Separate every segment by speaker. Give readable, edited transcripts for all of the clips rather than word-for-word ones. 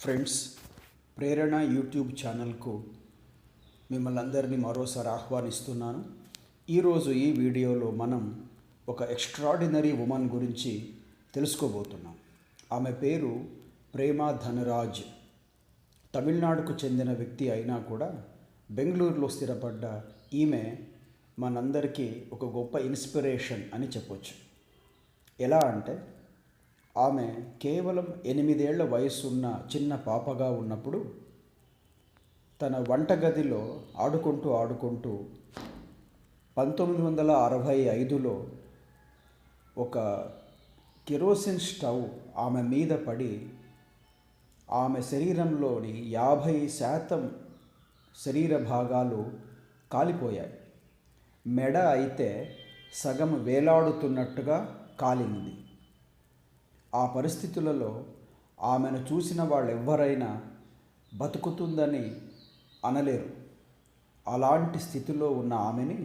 Speaker 1: Friends, ప్రేరణ YouTube ఛానల్కు మిమ్మల్ని అందరినీ మరోసారి ఆహ్వానిస్తున్నాను. ఈరోజు ఈ వీడియోలో మనం ఒక ఎక్స్ట్రాడినరీ ఉమెన్ గురించి తెలుసుకోబోతున్నాం. ఆమె పేరు ప్రేమా ధనరాజ్. తమిళనాడుకు చెందిన వ్యక్తి అయినా కూడా బెంగళూరులో స్థిరపడ్డ ఈమె మనందరికీ ఒక గొప్ప ఇన్స్పిరేషన్ అని చెప్పొచ్చు. ఎలా అంటే, ఆమె కేవలం 8 ఏళ్ల వయసున్న చిన్న పాపగా ఉన్నప్పుడు తన వంటగదిలో ఆడుకుంటూ 1965లో ఒక కెరోసిన్ స్టవ్ ఆమె మీద పడి ఆమె శరీరంలోని 50% శరీర భాగాలు కాలిపోయాయి. మెడ అయితే సగం వేలాడుతున్నట్టుగా కాలింది. ఆ పరిస్థితులలో ఆమెను చూసిన వాళ్ళెవ్వరైనా బతుకుతుందని అనలేరు. అలాంటి స్థితిలో ఉన్న ఆమెని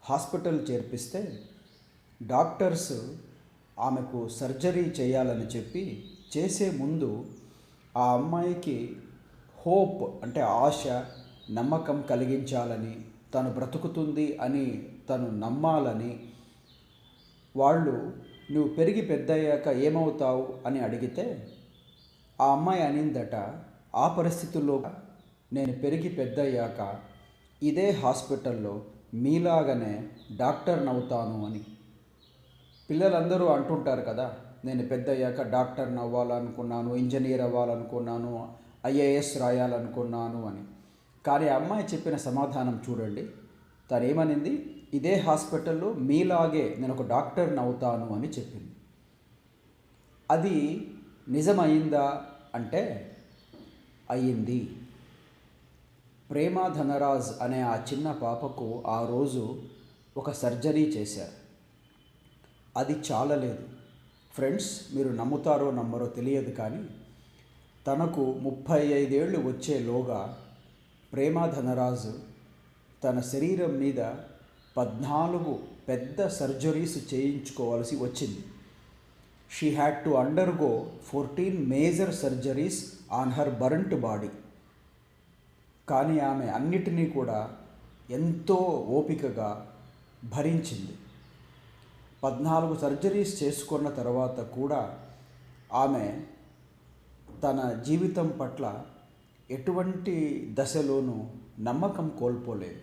Speaker 1: హాస్పిటల్ చేర్పిస్తే డాక్టర్స్ ఆమెకు సర్జరీ చేయాలని చెప్పి చేసే ముందు ఆ అమ్మాయికి హోప్ అంటే ఆశ, నమ్మకం కలిగించాలని, తను బ్రతుకుతుంది అని తను నమ్మాలని, వాళ్ళు నువ్వు పెరిగి పెద్దయ్యాక ఏమవుతావు అని అడిగితే ఆ అమ్మాయి అనిందట, ఆ పరిస్థితుల్లో నేను పెరిగి పెద్దయ్యాక ఇదే హాస్పిటల్లో మీలాగనే డాక్టర్ని అవుతాను అని. పిల్లలందరూ అంటుంటారు కదా, నేను పెద్దయ్యాక డాక్టర్ని అవ్వాలనుకున్నాను, ఇంజనీర్ అవ్వాలనుకున్నాను, ఐఏఎస్ రాయాలనుకున్నాను అని. కానీ ఆ అమ్మాయి చెప్పిన సమాధానం చూడండి. తను ఏమనింది? ఇదే హాస్పిటల్లో మీలాగే నేను ఒక డాక్టర్ని అవుతాను అని చెప్పింది. అది నిజమైందా అంటే అయ్యింది. ప్రేమా ధనరాజ్ అనే ఆ చిన్న పాపకు ఆ రోజు ఒక సర్జరీ చేశారు. అది చాలలేదు. ఫ్రెండ్స్, మీరు నమ్ముతారో నమ్మరో తెలియదు, కానీ తనకు 35 ఏళ్ళు వచ్చేలోగా ప్రేమా ధనరాజు తన శరీరం మీద 14 పెద్ద సర్జరీస్ చేయించుకోవాల్సి వచ్చింది. She had to undergo 14 major surgeries on her burnt body. కానీ ఆమె అన్నిటినీ కూడా ఎంతో ఓపికగా భరించింది. 14 సర్జరీస్ చేసుకున్న తర్వాత కూడా ఆమె తన జీవితం పట్ల ఎటువంటి దశలోనూ నమ్మకం కోల్పోలేదు.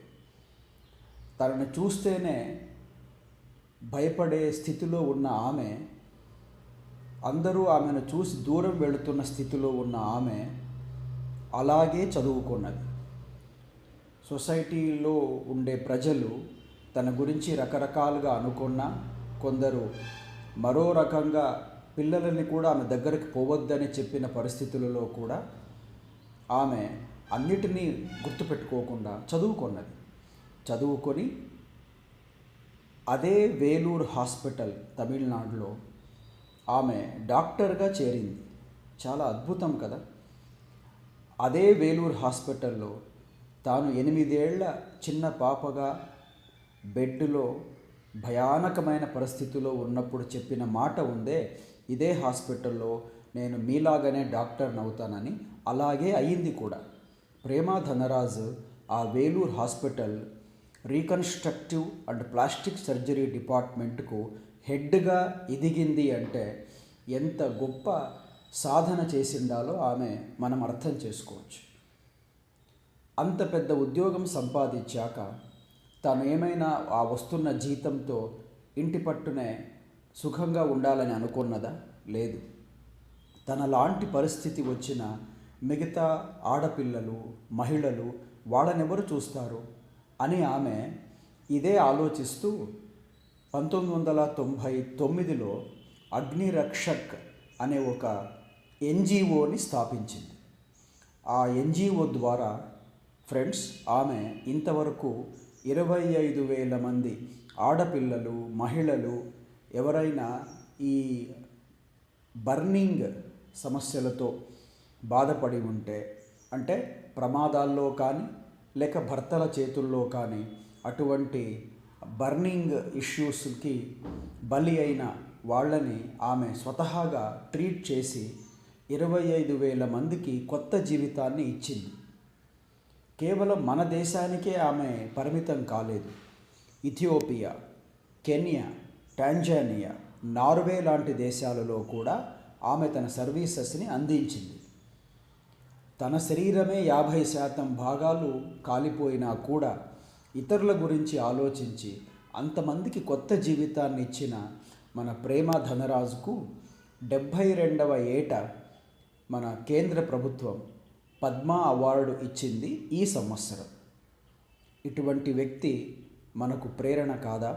Speaker 1: తనను చూస్తేనే భయపడే స్థితిలో ఉన్న ఆమె, అందరూ ఆమెను చూసి దూరం వెళుతున్న స్థితిలో ఉన్న ఆమె అలాగే చదువుకున్నది. సొసైటీలో ఉండే ప్రజలు తన గురించి రకరకాలుగా అనుకున్నా, కొందరు మరో రకంగా పిల్లలని కూడా ఆమె దగ్గరికి పోవద్దని చెప్పిన పరిస్థితులలో కూడా ఆమె అన్నిటినీ గుర్తుపెట్టుకోకుండా చదువుకొని అదే వేలూరు హాస్పిటల్ తమిళనాడులో ఆమె డాక్టర్గా చేరింది. చాలా అద్భుతం కదా. అదే వేలూరు హాస్పిటల్లో తాను 8 ఏళ్ల చిన్న పాపగా బెడ్లో భయానకమైన పరిస్థితిలో ఉన్నప్పుడు చెప్పిన మాట ఉందే, ఇదే హాస్పిటల్లో నేను మీలాగానే డాక్టర్ని అవుతానని. అలాగే అయ్యింది కూడా. ప్రేమా ధనరాజ్ ఆ Vellore hospital reconstructive and plastic surgery డిపార్ట్మెంట్కు హెడ్గా ఎదిగింది అంటే ఎంత గొప్ప సాధన చేసిండాలో ఆమె మనం అర్థం చేసుకోవచ్చు. అంత పెద్ద ఉద్యోగం సంపాదించాక తాను ఏమైనా ఆ వస్తున్న జీతంతో ఇంటి పట్టునే సుఖంగా ఉండాలని అనుకున్నదా? లేదు. తన లాంటి పరిస్థితి వచ్చిన మిగతా ఆడపిల్లలు, మహిళలు వాళ్ళనెవరు చూస్తారు అని ఆమె ఇదే ఆలోచిస్తూ 1999లో అగ్నిరక్షక్ అనే ఒక ఎన్జిఓని స్థాపించింది. ఆ ఎన్జిఓ ద్వారా ఫ్రెండ్స్ ఆమె ఇంతవరకు 25,000 మంది ఆడపిల్లలు, మహిళలు ఎవరైనా ఈ బర్నింగ్ సమస్యలతో బాధపడి ఉంటే, అంటే ప్రమాదాల్లో కానీ లేక భర్తల చేతుల్లో కానీ అటువంటి బర్నింగ్ ఇష్యూస్కి బలి అయిన వాళ్ళని ఆమె స్వతహాగా ట్రీట్ చేసి 25,000 మందికి కొత్త జీవితాన్ని ఇచ్చింది. కేవలం మన దేశానికే ఆమె పరిమితం కాలేదు. ఇథియోపియా, కెన్యా, టాంజానియా, నార్వే లాంటి దేశాలలో కూడా ఆమె తన సర్వీసెస్ని అందించింది. తన శరీరమే 50% భాగాలు కాలిపోయినా కూడా ఇతరుల గురించి ఆలోచించి అంతమందికి కొత్త జీవితాన్ని ఇచ్చిన మన ప్రేమ ధనరాజుకు 72వ ఏట మన కేంద్ర ప్రభుత్వం పద్మ అవార్డు ఇచ్చింది ఈ సంవత్సరం. ఇటువంటి వ్యక్తి మనకు ప్రేరణ కాదా?